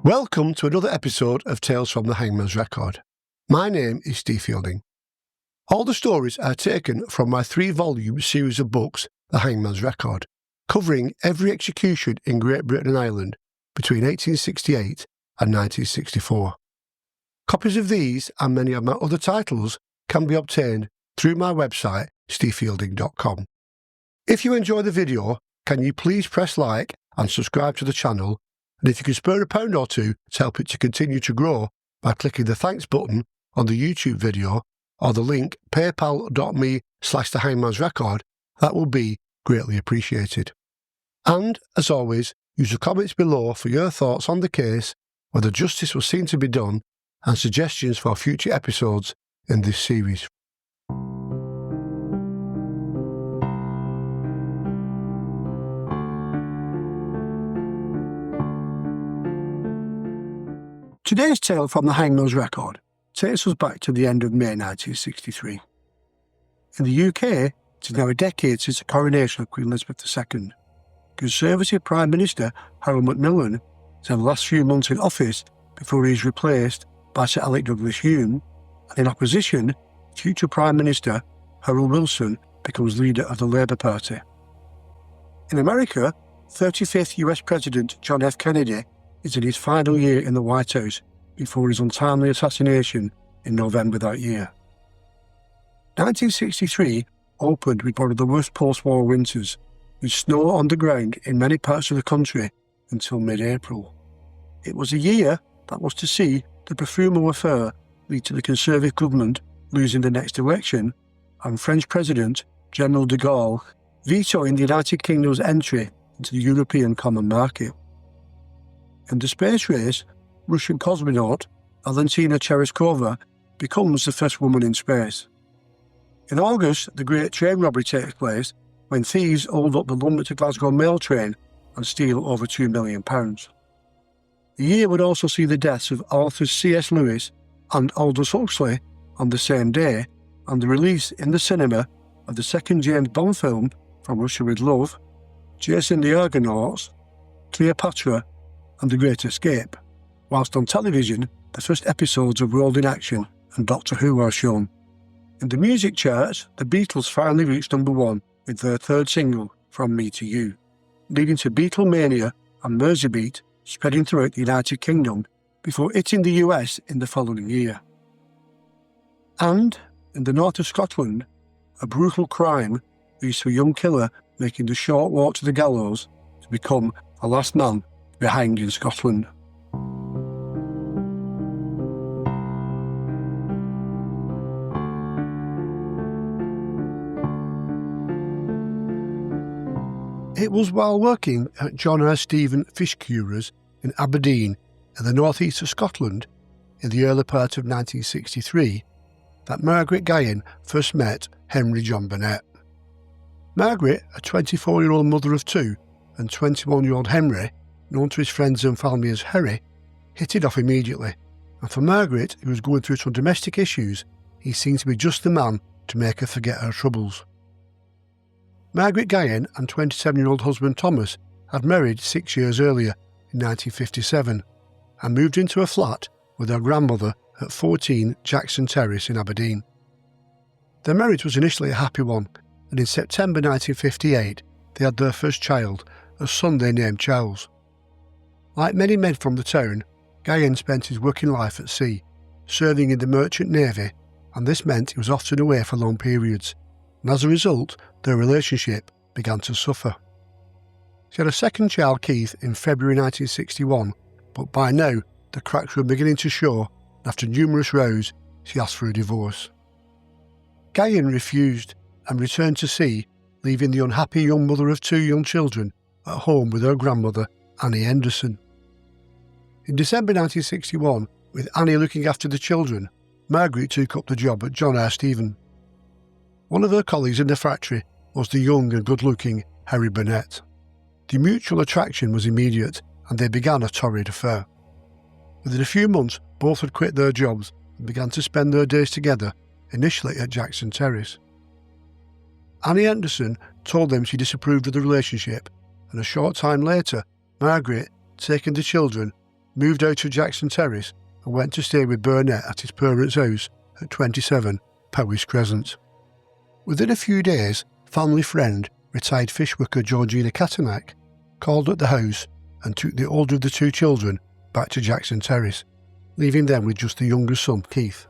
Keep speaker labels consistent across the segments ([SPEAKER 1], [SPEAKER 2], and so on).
[SPEAKER 1] Welcome to another episode of Tales from the Hangman's Record. My name is Steve Fielding. All the stories are taken from my 3-volume series of books, The Hangman's Record, covering every execution in Great Britain and Ireland between 1868 and 1964. Copies of these and many of my other titles can be obtained through my website, stevefielding.com. If you enjoy the video, can you please press like and subscribe to the channel? And if you can spare £1 or £2 to help it to continue to grow by clicking the thanks button on the YouTube video or the link paypal.me/The Hangman's Record, that will be greatly appreciated. And, as always, use the comments below for your thoughts on the case, whether justice was seen to be done, and suggestions for future episodes in this series. Today's tale from the Hangman's Record takes us back to the end of May 1963. In the UK, it is now a decade since the coronation of Queen Elizabeth II. Conservative Prime Minister Harold Macmillan has had the last few months in office before he is replaced by Sir Alec Douglas-Home, and in opposition, future Prime Minister Harold Wilson becomes leader of the Labour Party. In America, 35th US President John F. Kennedy is in his final year in the White House before his untimely assassination in November that year. 1963 opened with one of the worst post-war winters, with snow on the ground in many parts of the country until mid-April. It was a year that was to see the Profumo affair lead to the Conservative government losing the next election and French President General de Gaulle vetoing the United Kingdom's entry into the European Common Market. In the space race, Russian cosmonaut Valentina Tereshkova becomes the first woman in space. In August, the Great Train Robbery takes place when thieves hold up the London to Glasgow mail train and steal over £2 million. The year would also see the deaths of authors C.S. Lewis and Aldous Huxley on the same day, and the release in the cinema of the second James Bond film, From Russia with Love, Jason the Argonauts, Cleopatra, and The Great Escape, whilst on television, the first episodes of World in Action and Doctor Who are shown. In the music charts, the Beatles finally reached #1 with their third single, From Me to You, leading to Beatlemania and Merseybeat spreading throughout the United Kingdom before hitting the US in the following year. And, in the north of Scotland, a brutal crime leads to a young killer making the short walk to the gallows to become the last man to be hanged in Scotland. It was while working at John R. Stephen Fish Curers in Aberdeen in the northeast of Scotland in the early part of 1963 that Margaret Guyon first met Henry John Burnett. Margaret, a 24-year-old mother of 2, and 21-year-old Henry, known to his friends and family as Harry, hit it off immediately, and for Margaret, who was going through some domestic issues, he seemed to be just the man to make her forget her troubles. Margaret Guyon and 27-year-old husband Thomas had married 6 years earlier, in 1957, and moved into a flat with her grandmother at 14 Jackson Terrace in Aberdeen. Their marriage was initially a happy one, and in September 1958 they had their first child, a son they named Charles. Like many men from the town, Guyon spent his working life at sea, serving in the merchant navy, and this meant he was often away for long periods, and as a result their relationship began to suffer. She had a second child, Keith, in February 1961, but by now the cracks were beginning to show, and after numerous rows she asked for a divorce. Guyon refused and returned to sea, leaving the unhappy young mother of 2 young children at home with her grandmother, Annie Henderson. In December 1961, with Annie looking after the children, Margaret took up the job at John R. Stephen. One of her colleagues in the factory was the young and good-looking Harry Burnett. The mutual attraction was immediate, and they began a torrid affair. Within a few months, both had quit their jobs and began to spend their days together, initially at Jackson Terrace. Annie Henderson told them she disapproved of the relationship, and a short time later, Margaret, taking the children, moved out to Jackson Terrace and went to stay with Burnett at his parents' house at 27 Powys Crescent. Within a few days, family friend, retired fish worker Georgina Catanack, called at the house and took the older of the two children back to Jackson Terrace, leaving them with just the younger son, Keith.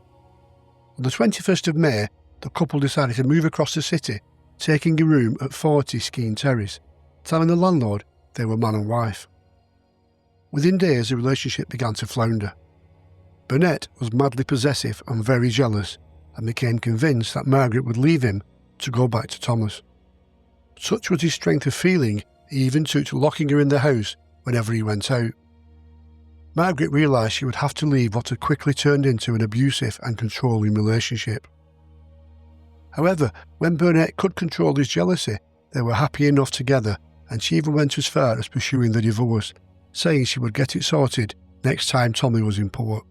[SPEAKER 1] On the 21st of May, the couple decided to move across the city, taking a room at 40 Skene Terrace, telling the landlord they were man and wife. Within days, the relationship began to flounder. Burnett was madly possessive and very jealous, and became convinced that Margaret would leave him to go back to Thomas. Such was his strength of feeling, he even took to locking her in the house whenever he went out. Margaret realised she would have to leave what had quickly turned into an abusive and controlling relationship. However, when Burnett could control his jealousy, they were happy enough together, and she even went as far as pursuing the divorce, saying she would get it sorted next time Tommy was in port.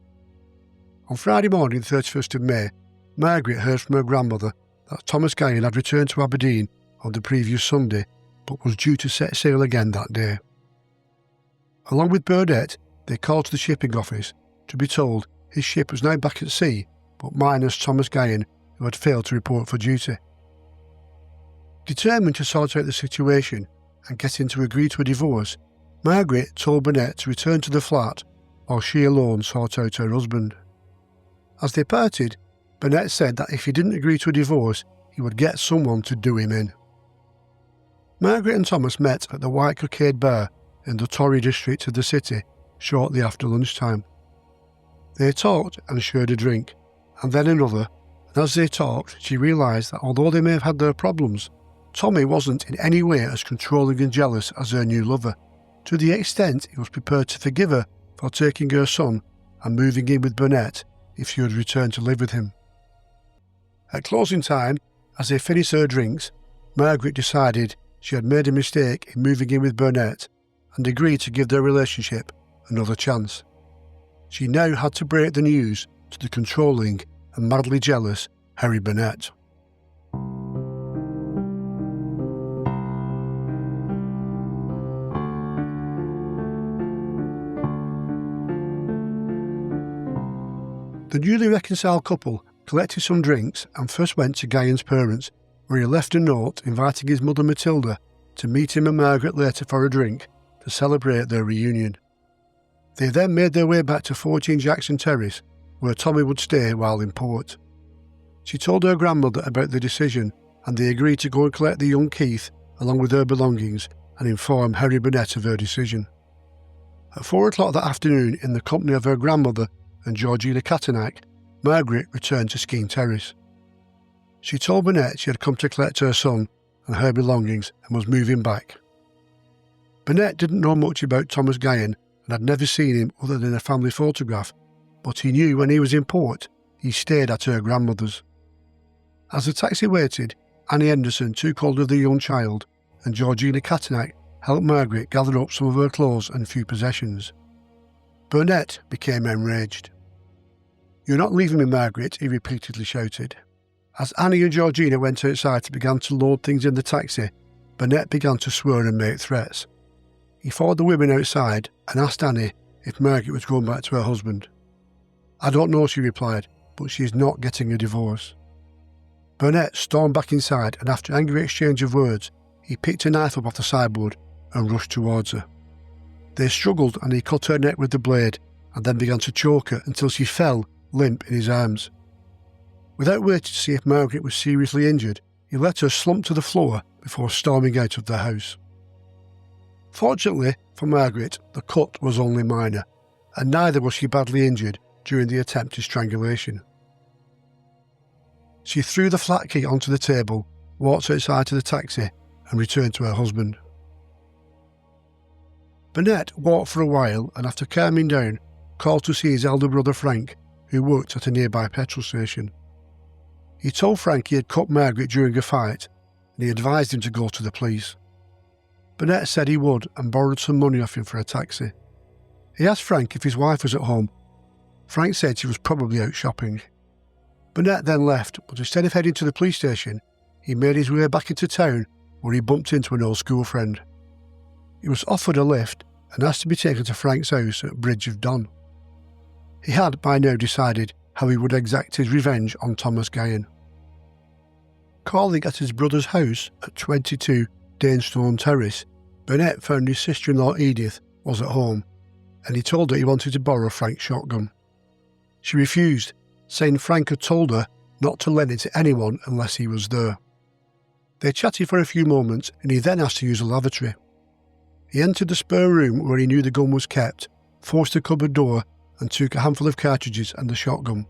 [SPEAKER 1] On Friday morning, the 31st of May, Margaret heard from her grandmother that Thomas Guyon had returned to Aberdeen on the previous Sunday, but was due to set sail again that day. Along with Burnett, they called to the shipping office to be told his ship was now back at sea, but minus Thomas Guyon, who had failed to report for duty. Determined to sort out the situation and getting to agree to a divorce, Margaret told Burnett to return to the flat while she alone sought out her husband. As they parted, Burnett said that if he didn't agree to a divorce, he would get someone to do him in. Margaret and Thomas met at the White Cockade Bar in the Tory district of the city shortly after lunchtime. They talked and shared a drink, and then another, and as they talked, she realised that although they may have had their problems, Tommy wasn't in any way as controlling and jealous as her new lover, to the extent he was prepared to forgive her for taking her son and moving in with Burnett if she would return to live with him. At closing time, as they finished their drinks, Margaret decided she had made a mistake in moving in with Burnett and agreed to give their relationship another chance. She now had to break the news to the controlling and madly jealous Harry Burnett. The newly reconciled couple collected some drinks and first went to Guyon's parents, where he left a note inviting his mother Matilda to meet him and Margaret later for a drink to celebrate their reunion. They then made their way back to 14 Jackson Terrace, where Tommy would stay while in port. She told her grandmother about the decision, and they agreed to go and collect the young Keith along with her belongings and inform Harry Burnett of her decision. At 4 o'clock that afternoon, in the company of her grandmother and Georgina Catanack, Margaret returned to Skene Terrace. She told Burnett she had come to collect her son and her belongings and was moving back. Burnett didn't know much about Thomas Guyon and had never seen him other than a family photograph, but he knew when he was in port, he stayed at her grandmother's. As the taxi waited, Annie Henderson took hold of the young child, and Georgina Catanack helped Margaret gather up some of her clothes and few possessions. Burnett became enraged. "You're not leaving me, Margaret," he repeatedly shouted. As Annie and Georgina went outside and began to load things in the taxi, Burnett began to swear and make threats. He followed the women outside and asked Annie if Margaret was going back to her husband. "I don't know," she replied, "but she's not getting a divorce." Burnett stormed back inside, and after an angry exchange of words, he picked a knife up off the sideboard and rushed towards her. They struggled, and he cut her neck with the blade and then began to choke her until she fell limp in his arms. Without waiting to see if Margaret was seriously injured, he let her slump to the floor before storming out of the house. Fortunately for Margaret, the cut was only minor, and neither was she badly injured during the attempted strangulation. She threw the flat key onto the table, walked outside to the taxi, and returned to her husband. Burnett walked for a while and, after calming down, called to see his elder brother Frank, who worked at a nearby petrol station. He told Frank he had cut Margaret during a fight, and he advised him to go to the police. Burnett said he would and borrowed some money off him for a taxi. He asked Frank if his wife was at home. Frank said she was probably out shopping. Burnett then left, but instead of heading to the police station, he made his way back into town, where he bumped into an old school friend. He was offered a lift and asked to be taken to Frank's house at Bridge of Don. He had by now decided how he would exact his revenge on Thomas Guyon. Calling at his brother's house at 22 Danestone Terrace, Burnett found his sister-in-law Edith was at home, and he told her he wanted to borrow Frank's shotgun. She refused, saying Frank had told her not to lend it to anyone unless he was there. They chatted for a few moments, and he then asked to use the lavatory. He entered the spare room where he knew the gun was kept, forced the cupboard door, and took a handful of cartridges and the shotgun.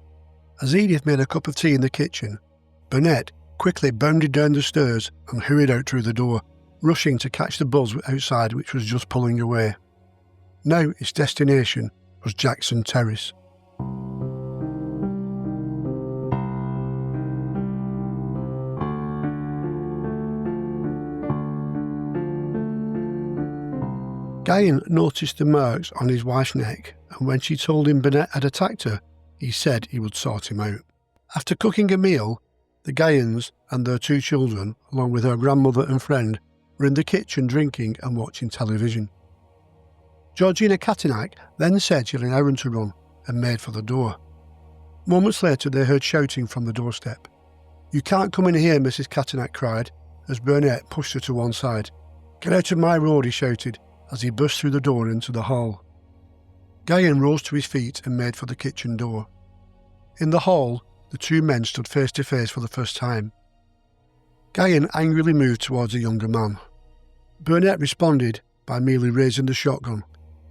[SPEAKER 1] As Edith made a cup of tea in the kitchen, Burnett quickly bounded down the stairs and hurried out through the door, rushing to catch the buzz outside which was just pulling away. Now his destination was Jackson Terrace. Guyon noticed the marks on his wife's neck, and when she told him Burnett had attacked her, he said he would sort him out. After cooking a meal, the Guyons and their 2 children, along with her grandmother and friend, were in the kitchen drinking and watching television. Georgina Catinack then said she had an errand to run and made for the door. Moments later they heard shouting from the doorstep. "You can't come in here," Mrs. Catinack cried, as Burnett pushed her to one side. "Get out of my road," he shouted, as he burst through the door into the hall. Guyon rose to his feet and made for the kitchen door. In the hall, the 2 men stood face to face for the first time. Guyon angrily moved towards the younger man. Burnett responded by merely raising the shotgun.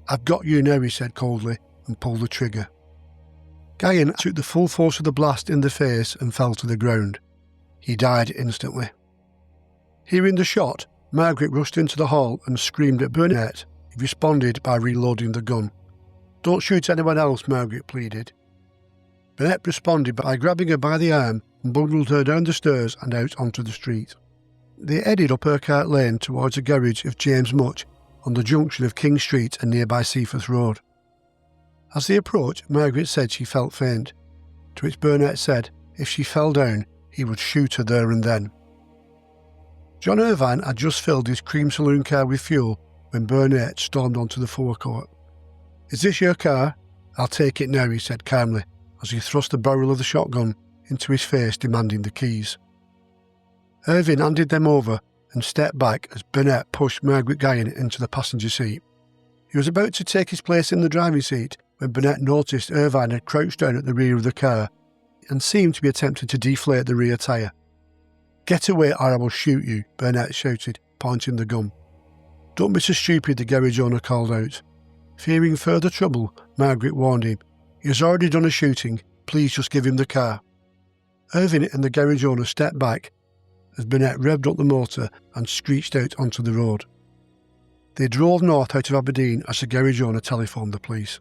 [SPEAKER 1] "I've got you now," he said coldly, and pulled the trigger. Guyon took the full force of the blast in the face and fell to the ground. He died instantly. Hearing the shot, Margaret rushed into the hall and screamed at Burnett. He responded by reloading the gun. "Don't shoot anyone else," Margaret pleaded. Burnett responded by grabbing her by the arm and bundled her down the stairs and out onto the street. They headed up Urquhart Lane towards the garage of James Much on the junction of King Street and nearby Seaforth Road. As they approached, Margaret said she felt faint, to which Burnett said if she fell down, he would shoot her there and then. John Irvine had just filled his cream saloon car with fuel when Burnett stormed onto the forecourt. "Is this your car? I'll take it now," he said calmly, as he thrust the barrel of the shotgun into his face, demanding the keys. Irvine handed them over and stepped back as Burnett pushed Margaret Guyon into the passenger seat. He was about to take his place in the driving seat when Burnett noticed Irvine had crouched down at the rear of the car and seemed to be attempting to deflate the rear tyre. "Get away or I will shoot you," Burnett shouted, pointing the gun. "Don't be so stupid," the garage owner called out. Fearing further trouble, Margaret warned him. "He has already done a shooting. Please just give him the car." Irvine and the garage owner stepped back as Burnett revved up the motor and screeched out onto the road. They drove north out of Aberdeen as the garage owner telephoned the police.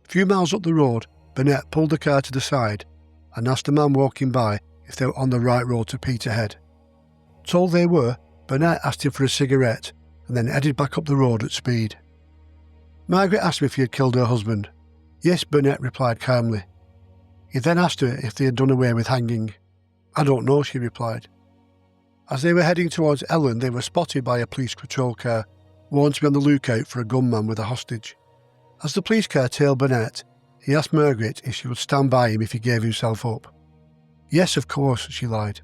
[SPEAKER 1] A few miles up the road, Burnett pulled the car to the side and asked a man walking by if they were on the right road to Peterhead. Told they were, Burnett asked him for a cigarette and then headed back up the road at speed. Margaret asked him if he had killed her husband. "Yes," Burnett replied calmly. He then asked her if they had done away with hanging. "I don't know," she replied. As they were heading towards Ellen, they were spotted by a police patrol car, warned to be on the lookout for a gunman with a hostage. As the police car tailed Burnett, he asked Margaret if she would stand by him if he gave himself up. "Yes, of course," she lied.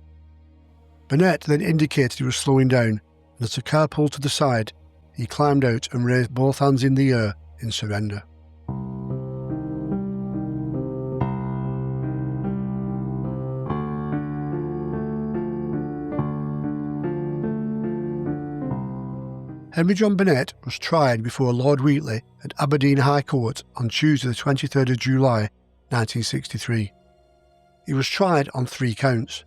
[SPEAKER 1] Burnett then indicated he was slowing down, and as the car pulled to the side, he climbed out and raised both hands in the air in surrender. Henry John Burnett was tried before Lord Wheatley at Aberdeen High Court on Tuesday the 23rd of July 1963. He was tried on 3 counts.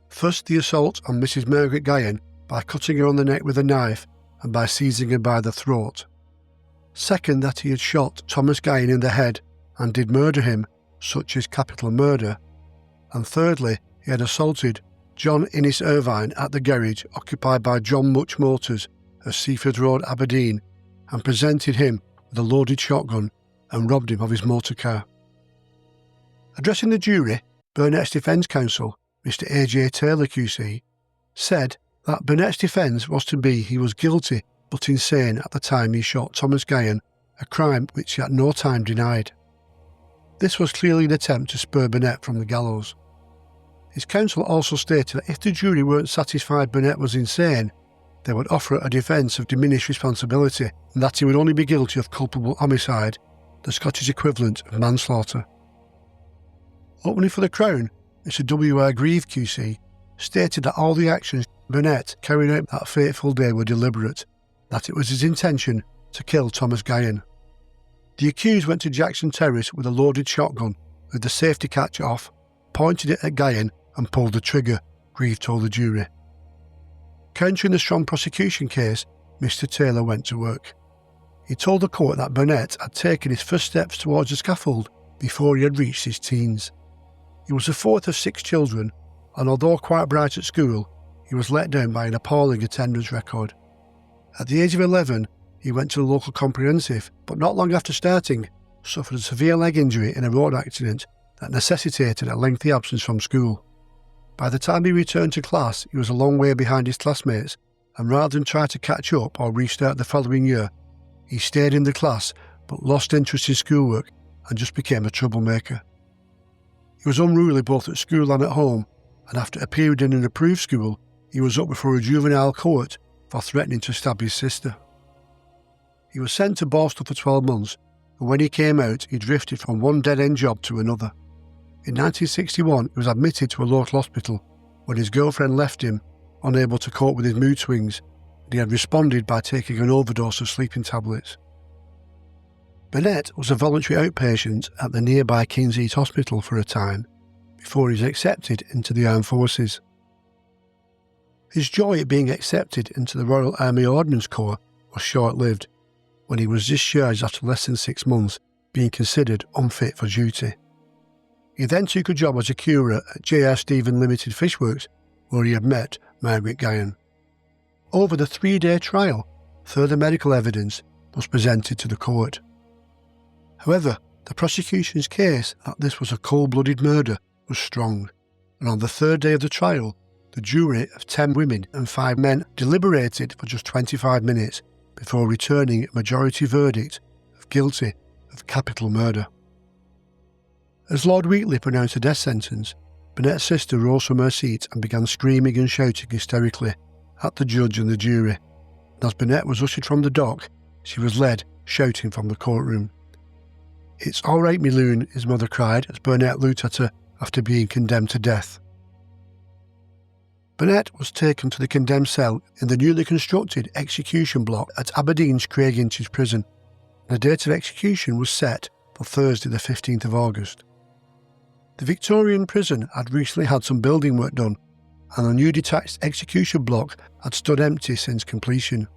[SPEAKER 1] First, the assault on Mrs. Margaret Guyon by cutting her on the neck with a knife and by seizing her by the throat. Second, that he had shot Thomas Guyon in the head and did murder him, such as capital murder. And thirdly, he had assaulted John Innes Irvine at the garage occupied by John Much Motors at Seaford Road, Aberdeen, and presented him with a loaded shotgun and robbed him of his motor car. Addressing the jury, Burnett's defence counsel, Mr. A.J. Taylor QC, said that Burnett's defence was to be he was guilty but insane at the time he shot Thomas Guyon, a crime which he at no time denied. This was clearly an attempt to spur Burnett from the gallows. His counsel also stated that if the jury weren't satisfied Burnett was insane, they would offer a defence of diminished responsibility and that he would only be guilty of culpable homicide, the Scottish equivalent of manslaughter. Opening for the Crown, Mr. W.R. Grieve QC stated that all the actions Burnett carried out that fateful day were deliberate, that it was his intention to kill Thomas Guyon. The accused went to Jackson Terrace with a loaded shotgun, with the safety catch off, pointed it at Guyon and pulled the trigger, Grieve told the jury. Countering the strong prosecution case, Mr. Taylor went to work. He told the court that Burnett had taken his first steps towards the scaffold before he had reached his teens. He was the fourth of 6 children, and although quite bright at school, he was let down by an appalling attendance record. At the age of 11, he went to the local comprehensive, but not long after starting, suffered a severe leg injury in a road accident that necessitated a lengthy absence from school. By the time he returned to class, he was a long way behind his classmates, and rather than try to catch up or restart the following year, he stayed in the class but lost interest in schoolwork and just became a troublemaker. He was unruly both at school and at home, and after a period in an approved school, he was up before a juvenile court for threatening to stab his sister. He was sent to Borstal for 12 months, and when he came out, he drifted from one dead-end job to another. In 1961, he was admitted to a local hospital when his girlfriend left him, unable to cope with his mood swings, and he had responded by taking an overdose of sleeping tablets. Burnett was a voluntary outpatient at the nearby King's Heath Hospital for a time, before he was accepted into the armed forces. His joy at being accepted into the Royal Army Ordnance Corps was short-lived, when he was discharged after less than 6 months, being considered unfit for duty. He then took a job as a curer at J.R. Stephen Limited Fishworks, where he had met Margaret Guyon. Over the 3-day trial, further medical evidence was presented to the court. However, the prosecution's case that this was a cold-blooded murder was strong, and on the 3rd day of the trial, the jury of 10 women and 5 men deliberated for just 25 minutes before returning a majority verdict of guilty of capital murder. As Lord Wheatley pronounced the death sentence, Burnett's sister rose from her seat and began screaming and shouting hysterically at the judge and the jury, and as Burnett was ushered from the dock, she was led shouting from the courtroom. "It's all right, me loon," his mother cried as Burnett looked at her after being condemned to death. Burnett was taken to the condemned cell in the newly constructed execution block at Aberdeen's Craig Inches prison, and the date of execution was set for Thursday the 15th of August. The Victorian prison had recently had some building work done, and the new detached execution block had stood empty since completion.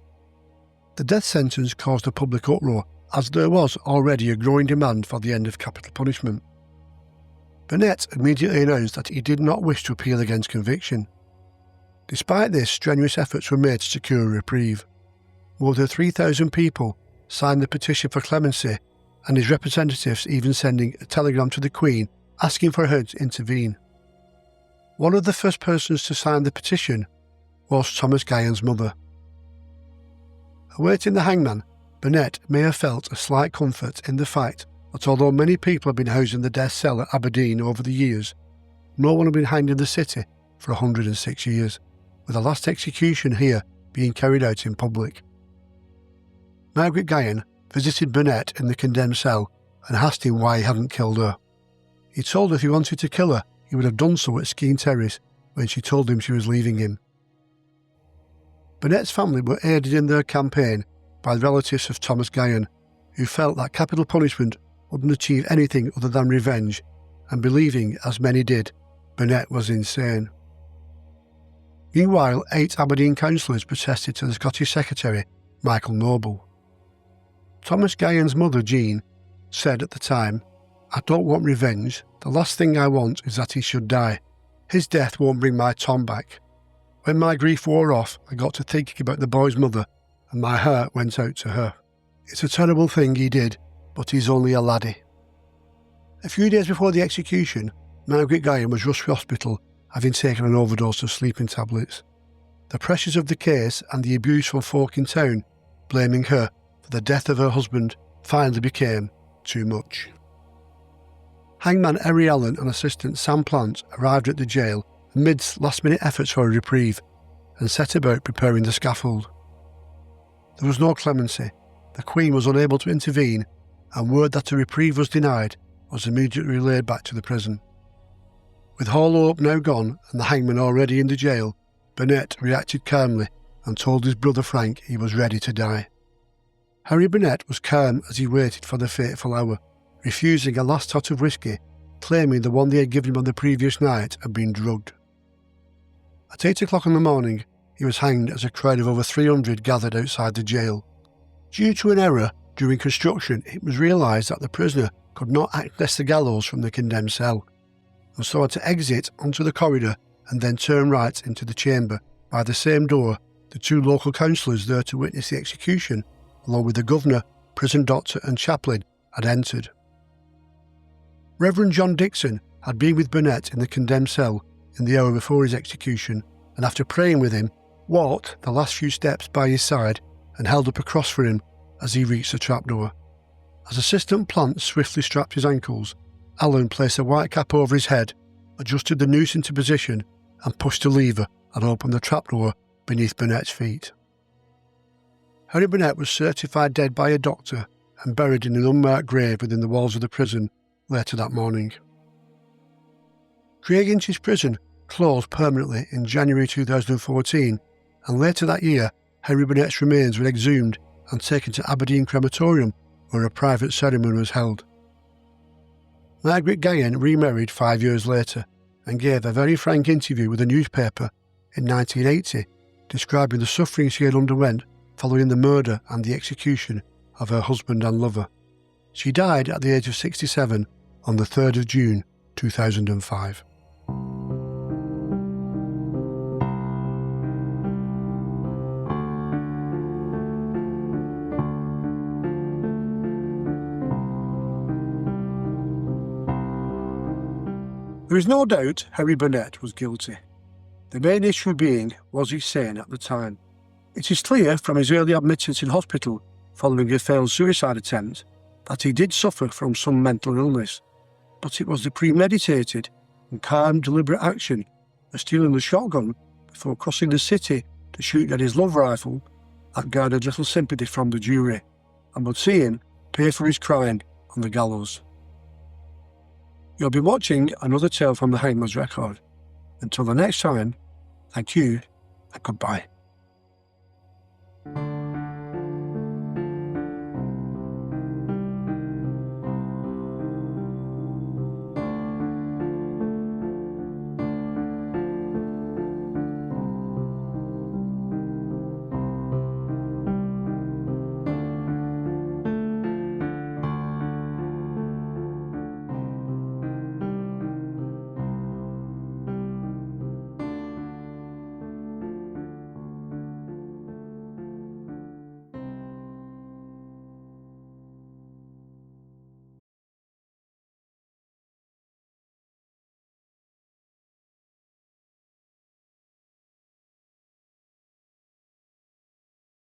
[SPEAKER 1] The death sentence caused a public uproar, as there was already a growing demand for the end of capital punishment. Burnett immediately announced that he did not wish to appeal against conviction. Despite this, strenuous efforts were made to secure a reprieve. More than 3,000 people signed the petition for clemency, and his representatives even sending a telegram to the Queen asking for her to intervene. One of the first persons to sign the petition was Thomas Guyon's mother. Awaiting the hangman, Burnett may have felt a slight comfort in the fact that although many people have been housed in the death cell at Aberdeen over the years, no one had been hanged in the city for 106 years, with the last execution here being carried out in public. Margaret Guyon visited Burnett in the condemned cell and asked him why he hadn't killed her. He told her if he wanted to kill her, he would have done so at Skene Terrace when she told him she was leaving him. Burnett's family were aided in their campaign by the relatives of Thomas Guyon, who felt that capital punishment wouldn't achieve anything other than revenge, and believing, as many did, Burnett was insane. Meanwhile, 8 Aberdeen councillors protested to the Scottish Secretary, Michael Noble. Thomas Guyon's mother, Jean, said at the time, "I don't want revenge. The last thing I want is that he should die. His death won't bring my Tom back. When my grief wore off, I got to thinking about the boy's mother, and my heart went out to her. It's a terrible thing he did, but he's only a laddie." A few days before the execution, Margaret Guyon was rushed to hospital, having taken an overdose of sleeping tablets. The pressures of the case and the abuse from folk in town blaming her for the death of her husband finally became too much. Hangman Harry Allen and assistant Sam Plant arrived at the jail amidst last-minute efforts for a reprieve and set about preparing the scaffold. There was no clemency. The Queen was unable to intervene, and word that a reprieve was denied was immediately relayed back to the prison. With all hope now gone and the hangman already in the jail, Burnett reacted calmly and told his brother Frank he was ready to die. Harry Burnett was calm as he waited for the fateful hour, refusing a last tot of whiskey, claiming the one they had given him on the previous night had been drugged. At 8 o'clock in the morning, he was hanged as a crowd of over 300 gathered outside the jail. Due to an error during construction, it was realised that the prisoner could not access the gallows from the condemned cell, and so had to exit onto the corridor and then turn right into the chamber by the same door the two local councillors there to witness the execution, along with the governor, prison doctor and chaplain, had entered. Reverend John Dixon had been with Burnett in the condemned cell in the hour before his execution, and after praying with him, walked the last few steps by his side and held up a cross for him as he reached the trapdoor. As Assistant Plant swiftly strapped his ankles, Allen placed a white cap over his head, adjusted the noose into position and pushed a lever and opened the trapdoor beneath Burnett's feet. Harry Burnett was certified dead by a doctor and buried in an unmarked grave within the walls of the prison later that morning. Craig Inch's prison closed permanently in January 2014, and later that year Harry Burnett's remains were exhumed and taken to Aberdeen crematorium where a private ceremony was held. Margaret Gayen remarried 5 years later and gave a very frank interview with a newspaper in 1980 describing the suffering she had underwent following the murder and the execution of her husband and lover. She died at the age of 67 on the 3rd of June 2005. There is no doubt Harry Burnett was guilty. The main issue being, was he sane at the time? It is clear from his early admittance in hospital following a failed suicide attempt that he did suffer from some mental illness, but it was the premeditated and calm, deliberate action of stealing the shotgun before crossing the city to shoot at his love rifle that garnered little sympathy from the jury and would see him pay for his crime on the gallows. You'll be watching another tale from the Hangman's Record. Until the next time, thank you and goodbye.